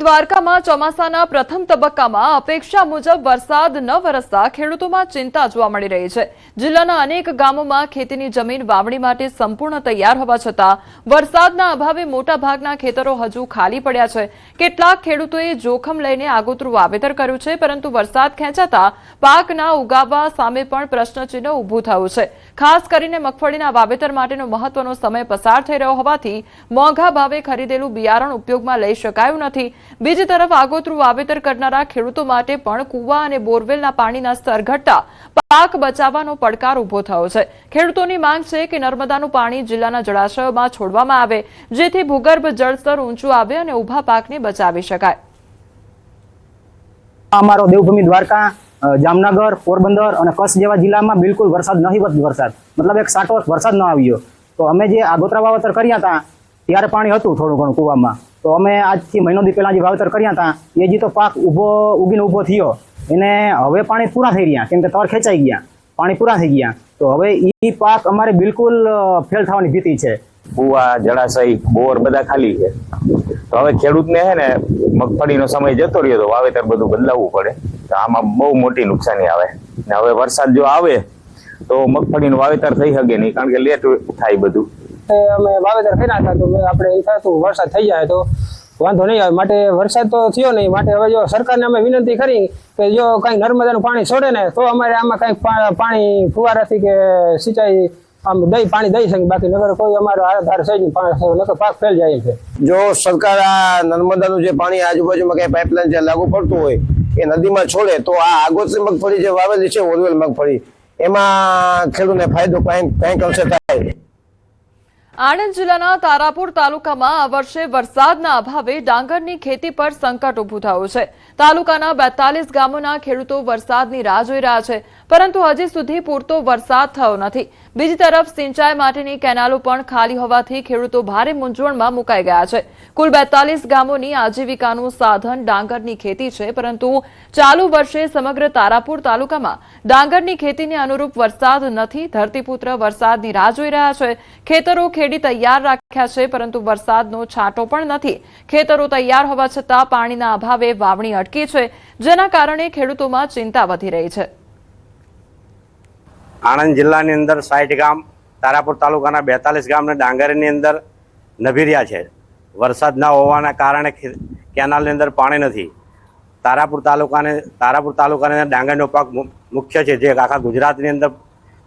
દ્વારકામાં ચોમાસાના પ્રથમ તબક્કામાં અપેક્ષા મુજબ વરસાદ ન વરસતા ખેડૂતોમાં ચિંતા જોવા મળી રહી છે। જિલ્લાના અનેક ગામોમાં ખેતીની જમીન વાવણી માટે સંપૂર્ણ તૈયાર હોવા છતાં વરસાદના અભાવે મોટાભાગના ખેતરો હજુ ખાલી પડ્યા છે। કેટલાક ખેડૂતોએ જોખમ લઈને આગોતરું વાવેતર કર્યું છે, પરંતુ વરસાદ ખેંચાતા પાકના ઉગાવવા સામે પણ પ્રશ્નચિહ્ન ઊભું થયું છે। ખાસ કરીને મગફળીના વાવેતર માટેનો મહત્વનો સમય પસાર થઈ રહ્યો હોવાથી મોંઘા ભાવે ખરીદેલું બિયારણ ઉપયોગમાં લઈ શકાયું નથી। બીજી તરફ આગોતરું વાવેતર કરનારા ખેડૂતો માટે પણ કુવા અને બોરવેલના પાણીના સ્તર ઘટતા પાક બચાવવાનો પડકાર ઊભો થયો છે। ખેડૂતોની માંગ છે કે નર્મદાનું પાણી જિલ્લાના જળાશયોમાં છોડવામાં આવે, જેથી ભૂગર્ભ જળસ્તર ઊંચું આવે અને ઊભા પાકને બચાવી શકાય। અમારો દેવભૂમિ દ્વારકા, જામનગર, પોરબંદર અને કચ્છ જેવા જિલ્લામાં બિલકુલ વરસાદ નહીવત વરસાદ, મતલબ એક સાટો વરસાદ ન આવ્યો। તો અમે જે આગોતરા વાવેતર કર્યા હતા ત્યારે પાણી હતું થોડું ઘણું કુવામાં, તો અમે આજથી મહિનો દી પહેલા જે વાવેતર કર્યા હતા એ જે તો પાક ઉગીને ઊભો થયો એને હવે પાણી પૂરા થઈ રહ્યા, કેમ કે તર ખેંચાઈ ગયા, પાણી પૂરા થઈ ગયા, તો હવે એ પાક અમારે બિલકુલ ફેલ થવાની ભીતિ છે। કુવા, જળાશય, બોર બધા ખાલી છે, તો હવે ખેડૂતને છે ને મગફળીનો સમય જતો રહ્યો તો વાવેતર બધું બદલાવવું પડે, તો આમાં બહુ મોટી નુકસાની આવે ને હવે વરસાદ જો આવે તો મગફળીનું વાવેતર થઈ શકે નહીં, કારણ કે લેટ થાય બધું। અમે વાવેતર કર્યા હતા તો આપણે એ થતું વરસાદ થઈ જાય તો વાંધો નહીં આવે, માટે વરસાદ તો થયો નહીં, માટે હવે જો સરકારને અમે વિનંતી કરી કે જો કંઈ નર્મદાનું પાણી છોડે ને તો અમારે આમાં કંઈક પાણી ફુવારાથી કે સિંચાઈ આમ પાણી દઈ શકે, બાકી નગર કોઈ અમારો આધાર છે નહીં, નકર પાક ફેલ જાય છે। જો સરકાર આ નર્મદાનું જે પાણી આજુબાજુમાં કઈ પાઇપલાઇન જે લાગુ પડતું હોય એ નદીમાં છોડે તો આ આગોતરી મગફળી જે વાવેલી છે ઓરવેલ મગફળી એમાં ખેડૂતને ફાયદો કંઈક અંશે થાય। આણંદ જિલ્લાના તારાપુર તાલુકામાં આ વર્ષે વરસાદના અભાવે ડાંગરની ખેતી પર સંકટ ઊભું થયું છે। તાલુકાના 42 ગામોના ખેડૂતો વરસાદની રાહ જોઈ રહ્યા છે, પરંતુ હજી સુધી પૂરતો વરસાદ થયો નથી। બીજી તરફ સિંચાઈ માટેની કેનાલો પણ ખાલી હોવાથી ખેડૂતો ભારે મૂંઝવણમાં મુકાઈ ગયા છે। કુલ 42 ગામોની આજીવિકાનું સાધન ડાંગરની ખેતી છે, પરંતુ ચાલુ વર્ષે સમગ્ર તારાપુર તાલુકામાં ડાંગરની ખેતીને અનુરૂપ વરસાદ નથી। ધરતીપુત્ર વરસાદની રાહ જોઈ રહ્યા છે। ખેતરો ખેડી તૈયાર રાખ્યા છે, પરંતુ વરસાદનો છાંટો પણ નથી। ખેતરો તૈયાર હોવા છતાં પાણીના અભાવે વાવણી અટકી છે, જેના કારણે ખેડૂતોમાં ચિંતા વધી રહી છે। આણંદ જિલ્લાની અંદર 60 ગામ, તારાપુર તાલુકાના 42 ગામને ડાંગરની અંદર નભી રહ્યા છે। વરસાદ ન હોવાના કારણે કેનાલની અંદર પાણી નથી। તારાપુર તાલુકાની અંદર ડાંગરનો પાક મુખ્ય છે, જે આખા ગુજરાતની અંદર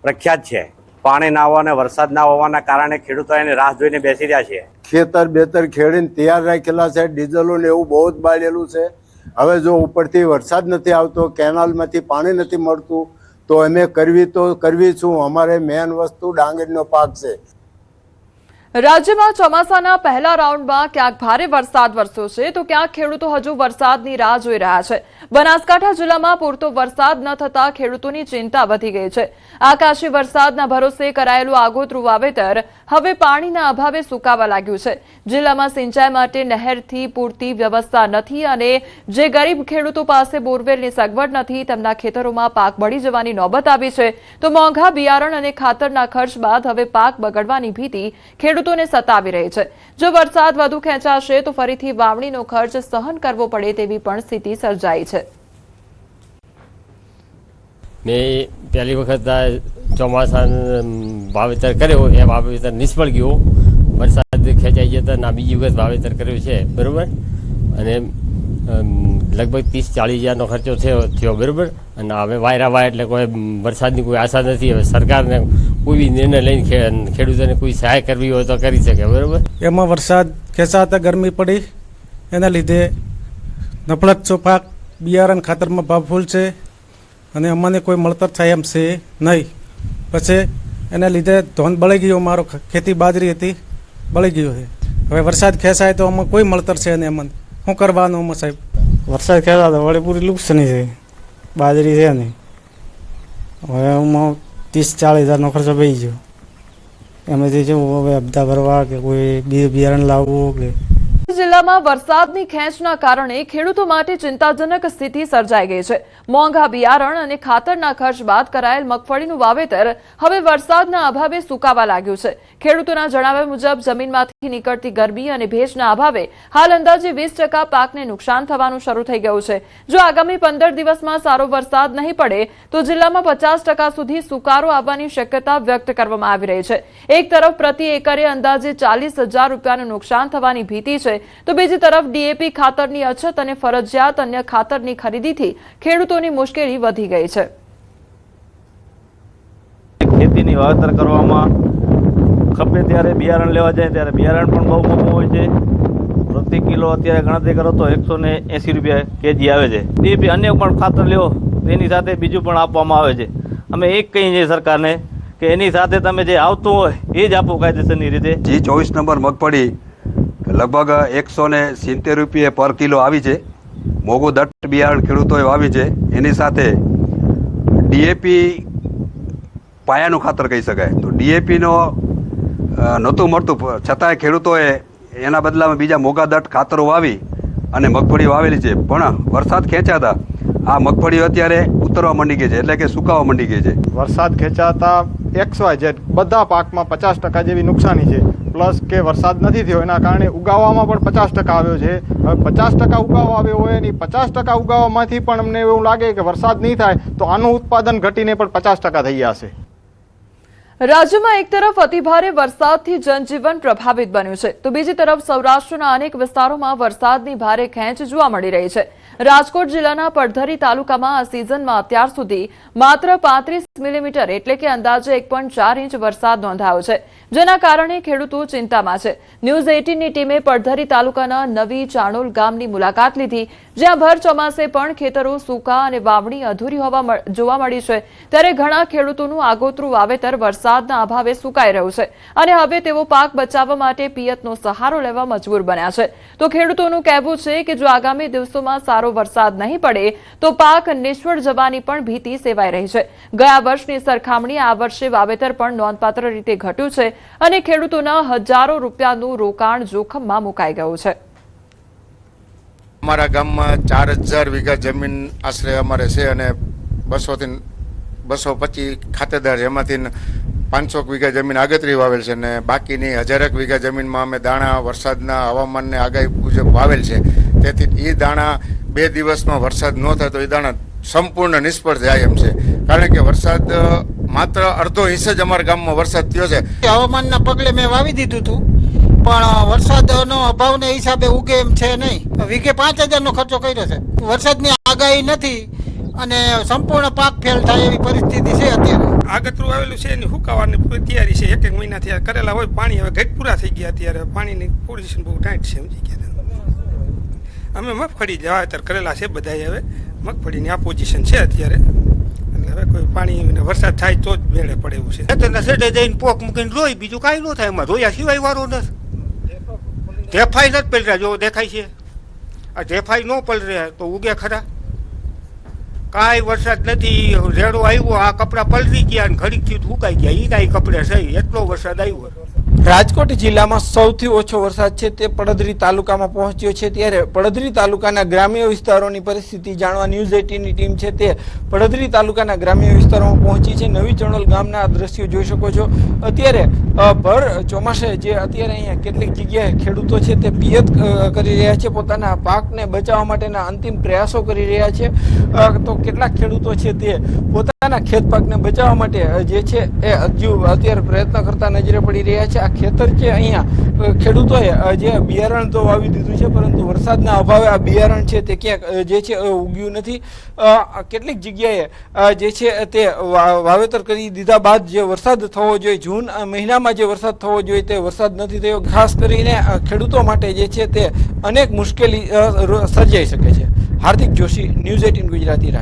પ્રખ્યાત છે। પાણી ના હોવાને વરસાદ ના હોવાના કારણે ખેડૂતો એની રાહ જોઈને બેસી રહ્યા છે। ખેતર બેતર ખેડીને તૈયાર રાખેલા છે, ડીઝલો ને એવું બહુ જ બાળેલું છે। હવે જો ઉપરથી વરસાદ નથી આવતો, કેનાલમાંથી પાણી નથી મળતું, તો અમે કરવી શું? અમારે મેન વસ્તુ ડાંગરનો પાક છે। રાજ્યમાં ચોમાસાના પહેલા રાઉન્ડમાં ક્યાંક ભારે વરસાદ વરસ્યો છે, તો ક્યાંક ખેડૂતો હજુ વરસાદની રાહ જોઈ રહ્યા છે। બનાસકાંઠા જિલ્લામાં પૂરતો વરસાદ ન થતા ખેડૂતોની ચિંતા વધી ગઈ છે। આકાશી વરસાદના ભરોસે કરાયેલું આગોતરું વાવેતર હવે પાણીના અભાવે સુકાવા લાગ્યું છે। જિલ્લામાં સિંચાઈ માટે નહેરથી પૂરતી વ્યવસ્થા નથી, અને જે ગરીબ ખેડૂતો પાસે બોરવેલની સગવડ નથી તેમના ખેતરોમાં પાક બળી જવાની નોબત આવી છે। તો મોંઘા બિયારણ અને ખાતરના ખર્ચ બાદ હવે પાક બગડવાની ભીતિ ખેડૂતોને સતાવી રહી છે। જો વરસાદ વધુ ખેંચાશે તો ફરીથી વાવણીનો ખર્ચ સહન કરવો પડે તેવી પણ સ્થિતિ સર્જાઈ છે। મેં પહેલી વખત ચોમાસાનું વાવેતર કર્યો, એ વાવેતર નિષ્ફળ ગયો। વરસાદ ખેંચાઈ જતા ના બીજી વખત વાવેતર કર્યું છે, બરાબર, અને લગભગ 30-40 હજારનો ખર્ચો થયો, બરાબર, અને હવે વાયરા એટલે કોઈ વરસાદની કોઈ આશા નથી। હવે સરકારને કોઈ નિર્ણય લઈને ખેડૂતોને કોઈ સહાય કરવી હોય તો કરી શકે, બરાબર। એમાં વરસાદ ખેંચાતા ગરમી પડી, એના લીધે નફળત પાક, બિયારણ ખાતરમાં ભાવ ફૂલ છે, અને અમને કોઈ મળતર થાય એમ છે નહીં। પછી એના લીધે ધોન બળી ગયો, મારો ખેતી બાજરી હતી બળી ગયો છે। હવે વરસાદ ખેંચાય તો આમાં કોઈ મળતર છે નહીં, અમને શું કરવાનું? આમાં સાહેબ વરસાદ ખેંચાય તો વળી પૂરી નુકસાની છે, બાજરી છે નહીં, હવે આમાં 30-40 હજારનો ખર્ચો પડી ગયો। એમાંથી શું હવે હપ્તા ભરવા કે કોઈ બિયારણ લાવવું કે જિલ્લામાં વરસાદની ખેંચના કારણે ખેડૂતો માટે ચિંતાજનક સ્થિતિ સર્જાઈ ગઈ છે. મોંઘા બિયારણ અને ખાતરના ખર્ચ બાદ કરાયેલ મગફળીનું વાવેતર હવે વરસાદના અભાવે સુકાવા લાગ્યું છે. ખેડૂતોના જણાવ્યા મુજબ જમીનમાંથી નીકળતી ગરમી અને ભેજના અભાવે હાલ અંદાજે 20% પાકને નુકસાન થવાનું શરૂ થઈ ગયું છે. જો આગામી 15 દિવસમાં સારો વરસાદ નહીં પડે તો જિલ્લામાં 50% સુધી સુકારો આવવાની શક્યતા વ્યક્ત કરવામાં આવી રહી છે. એક તરફ પ્રતિ એકરે અંદાજે 40,000 રૂપિયાનું નુકસાન થવાની ભીતિ છે, તો બીજી તરફ ડીએપી ખાતરની અછત અને ફરજિયાત અન્ય ખાતરની ખરીદીથી ખેડૂતોની મુશ્કેલી વધી ગઈ છે. ખેતીની વાવેતર કરવામાં ખપે ત્યારે બિયારણ લેવા જાય ત્યારે બિયારણ પણ બહુ મોંઘું હોય છે. પ્રતિ કિલો અત્યારે ગણતરી કરો તો 180 રૂપિયા કેજી આવે છે. ડીએપી અન્ય પણ ખાતર લેવો તેની સાથે બીજું પણ આપવામાં આવે છે. અમે એક કહીએ છીએ સરકારને કે એની સાથે તમે જે આવતું હોય એ જ આપો કાયદેસરની રીતે. G24 નંબર મગફળી લગભગ 170 રૂપિયા પર કિલો આવી છે. મોંઘું દટ્ટ બિયારણ ખેડૂતોએ વાવી છે. એની સાથે ડીએપી પાયાનું ખાતર કહી શકાય, તો ડીએપીનો નહોતું મળતું, છતાંય ખેડૂતોએ એના બદલામાં બીજા મોંઘા દટ્ટ ખાતરો વાવી અને મગફળી વાવેલી છે. પણ વરસાદ ખેંચાતા આ મગફળી અત્યારે ઉતરવા માંડી ગઈ છે, એટલે કે સુકાવા માંડી ગઈ છે. વરસાદ ખેંચાતા XYZ બધા પાકમાં 50% જેવી નુકસાની છે. પ્લસ કે વરસાદ નથી થયો એના કારણે ઉગાવામાં પણ 50% આવ્યો છે. હવે 50% ઉગાવો આવ્યો હોય અને 50% ઉગાવવામાંથી પણ અમને એવું લાગે કે વરસાદ નહીં થાય તો આનું ઉત્પાદન ઘટીને પણ 50% થઈ જશે. રાજ્યમાં એક તરફ અતિભારે વરસાદથી જનજીવન પ્રભાવિત બન્યું છે, તો બીજી તરફ સૌરાષ્ટ્રના અનેક વિસ્તારોમાં વરસાદની ભારે ખેંચ જોવા મળી રહી છે. રાજકોટ જિલ્લાના પડધરી તાલુકામાં આ સિઝનમાં અત્યાર સુધી માત્ર 35 મિલીમીટર એટલે કે અંદાજે 1.4 ઇંચ વરસાદ નોંધાયો છે, જેના કારણે ખેડૂતો ચિંતામાં છે. ન્યૂઝ 18ની ટીમે પડધરી તાલુકાના નવી ચાણોલ ગામની મુલાકાત લીધી, જ્યાં ભર ચોમાસે પણ ખેતરો સૂકા અને વાવણી અધૂરી જોવા મળી છે. ત્યારે ઘણા ખેડૂતોનું આગોતરું વાવેતર વરસાદના અભાવે સુકાઈ રહ્યું છે અને હવે તેઓ પાક બચાવવા માટે પિયતનો સહારો લેવા મજબૂર બન્યા છે. તો ખેડૂતોનું કહેવું છે કે જો આગામી દિવસોમાં સારો વરસાદ નહીં પડે તો પાક નિષ્ફળ જવાની પણ ભીતિ સેવાઈ રહી છે. ગયા વર્ષની સરખામણીએ આ વર્ષે વાવેતર પણ નોંધપાત્ર રીતે ઘટ્યું છે અને ખેડૂતોના હજારો રૂપિયાનું રોકાણ જોખમમાં મુકાઈ ગયું છે. અમારા ગામમાં 4000 વીઘા જમીન આશરે અમારે છે અને 200 થી 225 ખાતેદાર, એમાંથી 500 વીઘા જમીન આગતરી વાવેલ છે અને બાકીની 1000 વીઘા જમીનમાં અમે દાણા વરસાદના હવામાનને આગાહી મુજબ વાવેલ છે. તેથી એ દાણા 2 દિવસમાં વરસાદ ન થાય તો એ દાણા સંપૂર્ણ નિષ્ફળ જાય એમ છે. કારણ કે વરસાદ માત્ર અડધો ઇંચ જ અમારા ગામમાં વરસાદ થયો છે. હવામાનના પગલે મેં વાવી દીધું હતું, પણ વરસાદનો અભાવને હિસાબે ઉગે એમ છે નહીં. વીઘે 5000નો ખર્ચો કર્યો છે. વરસાદની આગાહી નથી અને સંપૂર્ણ પાક ફેલ થાય એવી પરિસ્થિતિ છે અત્યારે. આગતરું આવેલું છે એની હુકાવાની પૂરી તૈયારી છે. 1 મહિનાથી કરેલા હોય પાણી હવે ઘટ પૂરા થઈ ગયા. અત્યારે પાણીની પોઝિશન બહુ ટાઈટ છે, સમજી ગયા. અમે મગફળી વાવેતર કરેલા છે બધા. હવે મગફળીની આ પોઝિશન છે અત્યારે, એટલે હવે કોઈ પાણી વરસાદ થાય તો જ મેળે પડે એવું છે. ખેતરના સેટે જઈને પોક મૂકીને રોઈ, બીજું કાંઈ ન થાય એમાં. રોયા સિવાય વારો નથી. ઢેફાઈ નથી પલર્યા, જો દેખાય છે. આ ઢેફાઈ ન પલરે તો ઉગે ખરા. કાંઈ વરસાદ નથી. રેડો આવ્યો, આ કપડાં પલરી ગયા અને ઘડીક થયું સુકાઈ ગયા. એ કાંઈ કપડે સહી એટલો વરસાદ આવ્યો. રાજકોટ જિલ્લામાં સૌથી ઓછો વરસાદ છે તે પડધરી તાલુકામાં પહોંચ્યો છે. ત્યારે પડધરી તાલુકાના ગ્રામ્ય વિસ્તારોની પરિસ્થિતિ જાણવા ન્યૂઝ 18ની ટીમ છે તે પડધરી તાલુકાના ગ્રામ્ય વિસ્તારોમાં પહોંચી છે. નવી ચણોલ ગામના દ્રશ્યો જોઈ શકો છો. અત્યારે ભર ચોમાસે જે અત્યારે અહીંયા કેટલીક જગ્યાએ ખેડૂતો છે તે પિયત કરી રહ્યા છે, પોતાના પાકને બચાવવા માટેના અંતિમ પ્રયાસો કરી રહ્યા છે. તો કેટલાક ખેડૂતો છે તે પોતાના ખેત પાકને બચાવવા માટે જે છે એ હજુ અત્યારે પ્રયત્ન કરતા નજરે પડી રહ્યા છે. આ ખેતર છે, અહીંયા ખેડૂતોએ જે બિયારણ તો વાવી દીધું છે, પરંતુ વરસાદના અભાવે આ બિયારણ છે તે ક્યાંક જે છે ઉગ્યું નથી. કેટલીક જગ્યાએ જે છે તે વાવેતર કરી દીધા બાદ જે વરસાદ થવો જોઈએ, જૂન મહિનામાં જે વરસાદ થવો જોઈએ તે વરસાદ નથી થયો. ખાસ કરીને ખેડૂતો માટે જે છે તે અનેક મુશ્કેલી સર્જાઈ શકે છે. હાર્દિક જોશી, ન્યૂઝ 18 ગુજરાતી.